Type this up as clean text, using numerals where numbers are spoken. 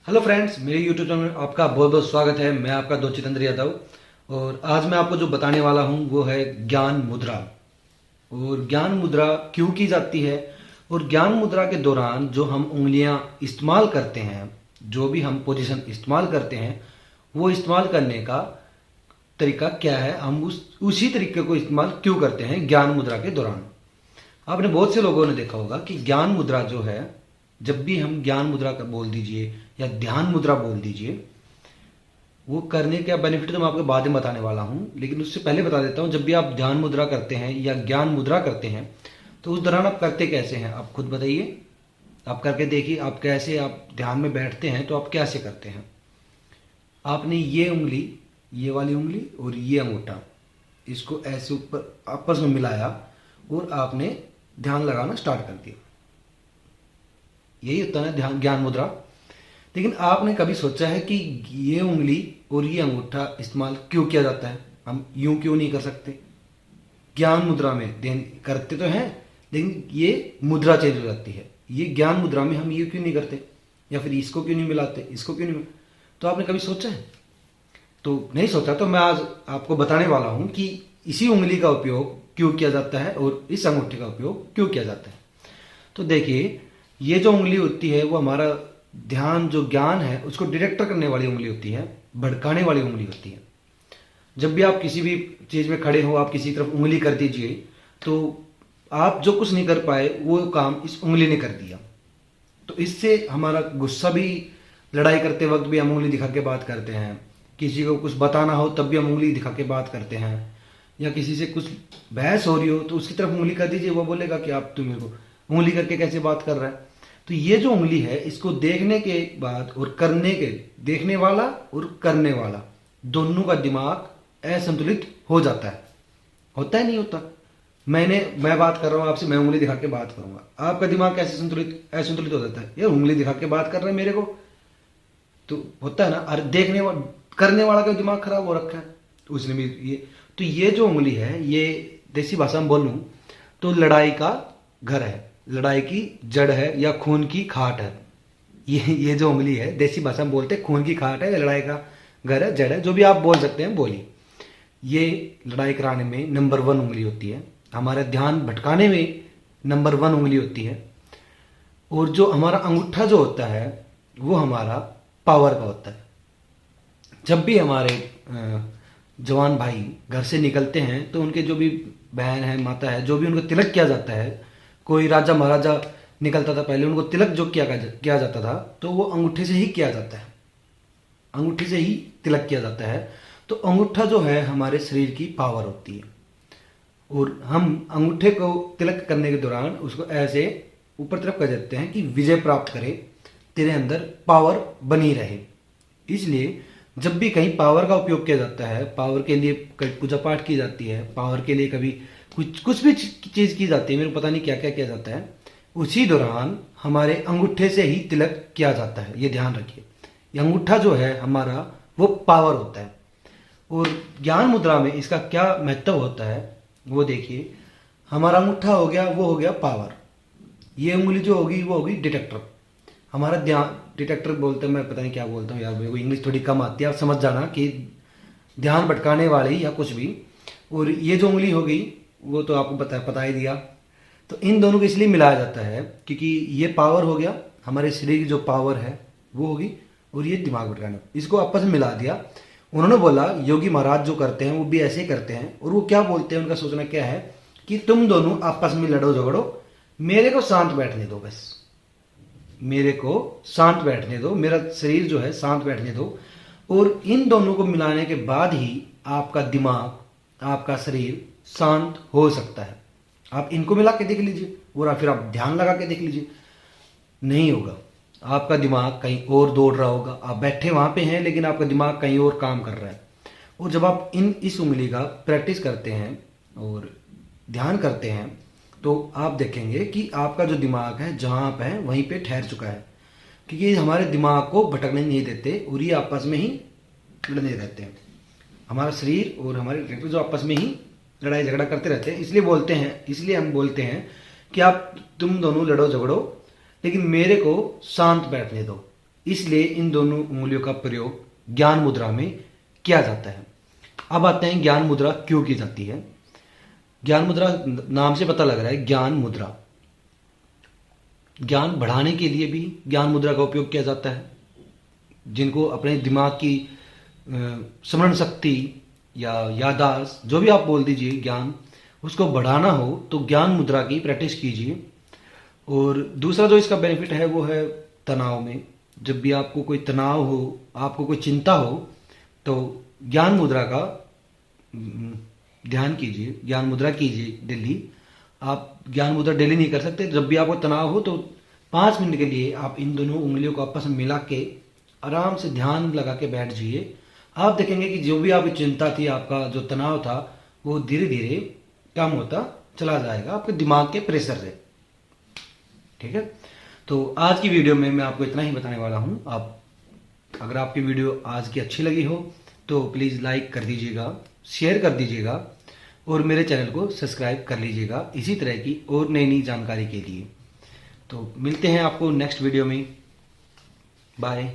Hello friends, मेरे YouTube channel में आपका बहुत बहुत स्वागत है। मैं आपका दोस्त जितेंद्र यादव और आज मैं आपको जो बताने वाला हूं वो है ज्ञान मुद्रा। और ज्ञान मुद्रा क्यों की जाती है और ज्ञान मुद्रा के दौरान जो हम उंगलियां इस्तेमाल करते हैं, जो भी हम पोजीशन इस्तेमाल करते हैं, वो इस्तेमाल करने का तरीका क्या है, हम उसी तरीके को इस्तेमाल क्यों करते हैं ज्ञान मुद्रा के दौरान। आपने बहुत से लोगों ने देखा होगा कि ज्ञान मुद्रा जो है, जब भी हम ज्ञान मुद्रा का बोल दीजिए या ध्यान मुद्रा बोल दीजिए, वो करने का बेनिफिट तो मैं आपको बाद में बताने वाला हूं, लेकिन उससे पहले बता देता हूं। जब भी आप ध्यान मुद्रा करते हैं या ज्ञान मुद्रा करते हैं तो उस दौरान आप करते कैसे हैं, आप खुद बताइए। आप करके देखिए, आप कैसे आप ध्यान में बैठते हैं तो आप कैसे करते हैं। आपने ये उंगली, ये वाली उंगली और ये अंगूठा, इसको ऐसे ऊपर आपस में मिलाया और आपने ध्यान लगाना स्टार्ट कर दिया। यही होता है ध्यान ज्ञान मुद्रा। लेकिन आपने कभी सोचा है कि ये उंगली और ये अंगूठा इस्तेमाल क्यों किया जाता है, हम यूं क्यों नहीं कर सकते। ज्ञान मुद्रा में करते तो हैं, लेकिन ये मुद्रा चेंज हो जाती है। ये ज्ञान मुद्रा में हम ये क्यों नहीं करते, या फिर इसको क्यों नहीं मिलाते, इसको क्यों नहीं तो आपने कभी सोचा है? तो नहीं सोचा तो मैं आज आपको बताने वाला हूं कि इसी उंगली का उपयोग क्यों किया जाता है और इस अंगूठे का उपयोग क्यों किया जाता है। तो देखिए, ये जो उंगली होती है वो हमारा ध्यान, जो ज्ञान है उसको डिटेक्टर करने वाली उंगली होती है, भड़काने वाली उंगली होती है। जब भी आप किसी भी चीज में खड़े हो, आप किसी तरफ उंगली कर दीजिए तो आप जो कुछ नहीं कर पाए वो काम इस उंगली ने कर दिया। तो इससे हमारा गुस्सा भी, लड़ाई करते वक्त भी हम उंगली दिखा के बात करते हैं, किसी को कुछ बताना हो तब भी हम उंगली दिखा के बात करते हैं, या किसी से कुछ बहस हो रही हो तो उसकी तरफ उंगली कर दीजिए, वो बोलेगा कि आप तुम मेरे को उंगली करके कैसे बात कर रहा है। तो ये जो उंगली है, इसको देखने के बाद और करने के, देखने वाला और करने वाला दोनों का दिमाग असंतुलित हो जाता है। होता है नहीं होता? मैं बात कर रहा हूं आपसे, मैं उंगली दिखा के बात करूंगा, आपका दिमाग कैसे असंतुलित हो जाता है, यार उंगली दिखा के बात कर रहे हैं मेरे को, तो होता है ना। अरे देखने वाला, करने वाला का दिमाग खराब हो रखा है, तो उसने भी ये, तो ये जो उंगली है, ये देसी भाषा में बोलूं तो लड़ाई का घर है, लड़ाई की जड़ है या खून की खाट है। ये जो उंगली है, देसी भाषा में बोलते हैं खून की खाट है या लड़ाई का घर है, जड़ है, जो भी आप बोल सकते हैं बोलिए। ये लड़ाई कराने में नंबर 1 उंगली होती है, हमारा ध्यान भटकाने में नंबर 1 उंगली होती है। और जो हमारा अंगूठा जो होता है वो हमारा पावर का होता है। जब भी हमारे जवान भाई घर से निकलते हैं तो उनके जो भी बहन है, माता है, जो भी उनको तिलक किया जाता है, कोई राजा महाराजा निकलता था पहले, उनको तिलक जो किया जाता था तो वो अंगूठे से ही किया जाता है, अंगूठे से ही तिलक किया जाता है। तो अंगूठा जो है हमारे शरीर की पावर होती है, और हम अंगूठे को तिलक करने के दौरान उसको ऐसे ऊपर तरफ कर देते हैं कि विजय प्राप्त करे, तेरे अंदर पावर बनी रहे। इसलिए जब भी कहीं पावर का उपयोग किया जाता है, पावर के लिए कभी पूजा पाठ की जाती है, पावर के लिए कभी कुछ भी चीज की जाती है, मेरे को पता नहीं क्या क्या किया जाता है, उसी दौरान हमारे अंगूठे से ही तिलक किया जाता है। ये ध्यान रखिए, ये अंगूठा जो है हमारा वो पावर होता है। और ज्ञान मुद्रा में इसका क्या महत्व होता है वो देखिए। हमारा अंगूठा हो गया, वो हो गया पावर, ये उंगली जो होगी वो होगी डिटेक्टर। हमारा ध्यान, डिटेक्टर बोलते हैं, मैं पता नहीं क्या बोलता हूँ यार, मेरे को इंग्लिश थोड़ी कम आती है, आप समझ जाना कि ध्यान भटकाने वाली या कुछ भी। और ये जो उंगली होगी वो तो आपको पता ही दिया। तो इन दोनों को इसलिए मिलाया जाता है क्योंकि ये पावर हो गया, हमारे शरीर की जो पावर है वो होगी, और ये दिमाग भटकाना, इसको आपस में मिला दिया। उन्होंने बोला योगी महाराज जो करते हैं वो भी ऐसे ही करते हैं, और वो क्या बोलते हैं, उनका सोचना क्या है कि तुम दोनों आपस में लड़ो झगड़ो, मेरे को शांत बैठने दो, बस मेरे को शांत बैठने दो, मेरा शरीर जो है शांत बैठने दो। और इन दोनों को मिलाने के बाद ही आपका दिमाग, आपका शरीर शांत हो सकता है। आप इनको मिला के देख लीजिए और फिर आप ध्यान लगा के देख लीजिए, नहीं होगा। आपका दिमाग कहीं और दौड़ रहा होगा, आप बैठे वहां पे हैं लेकिन आपका दिमाग कहीं और काम कर रहा है। और जब आप इस उंगली का प्रैक्टिस करते हैं और ध्यान करते हैं तो आप देखेंगे कि आपका जो दिमाग है जहां आप है वहीं पे ठहर चुका है, क्योंकि ये हमारे दिमाग को भटकने नहीं देते और ये आपस में ही लड़ने रहते हैं। हमारा शरीर और हमारे डिटेक्टर जो आपस में ही लड़ाई झगड़ा करते रहते हैं, इसलिए हम बोलते हैं कि तुम दोनों लड़ो झगड़ो, लेकिन मेरे को शांत बैठने दो, इसलिए इन दोनों उंगलियों का प्रयोग ज्ञान मुद्रा में किया जाता है। अब आते हैं ज्ञान मुद्रा क्यों की जाती है। ज्ञान मुद्रा नाम से पता लग रहा है, ज्ञान मुद्रा, ज्ञान बढ़ाने के लिए भी ज्ञान मुद्रा का उपयोग किया जाता है। जिनको अपने दिमाग की स्मरण शक्ति या याददाश्त, जो भी आप बोल दीजिए, ज्ञान उसको बढ़ाना हो तो ज्ञान मुद्रा की प्रैक्टिस कीजिए। और दूसरा जो इसका बेनिफिट है वो है तनाव में। जब भी आपको कोई तनाव हो, आपको कोई चिंता हो, तो ज्ञान मुद्रा का ध्यान कीजिए, ज्ञान मुद्रा कीजिए डेली। आप ज्ञान मुद्रा डेली नहीं कर सकते, जब भी आपको तनाव हो तो 5 मिनट के लिए आप इन दोनों उंगलियों को आपस में मिला के आराम से ध्यान लगा के बैठ जाइए। आप देखेंगे कि जो भी आपकी चिंता थी, आपका जो तनाव था, वो धीरे धीरे कम होता चला जाएगा आपके दिमाग के प्रेशर से। ठीक है, तो आज की वीडियो में मैं आपको इतना ही बताने वाला हूँ। आप अगर आपकी वीडियो आज की अच्छी लगी हो तो प्लीज़ लाइक कर दीजिएगा, शेयर कर दीजिएगा और मेरे चैनल को सब्सक्राइब कर लीजिएगा इसी तरह की और नई नई जानकारी के लिए। तो मिलते हैं आपको नेक्स्ट वीडियो में। बाय।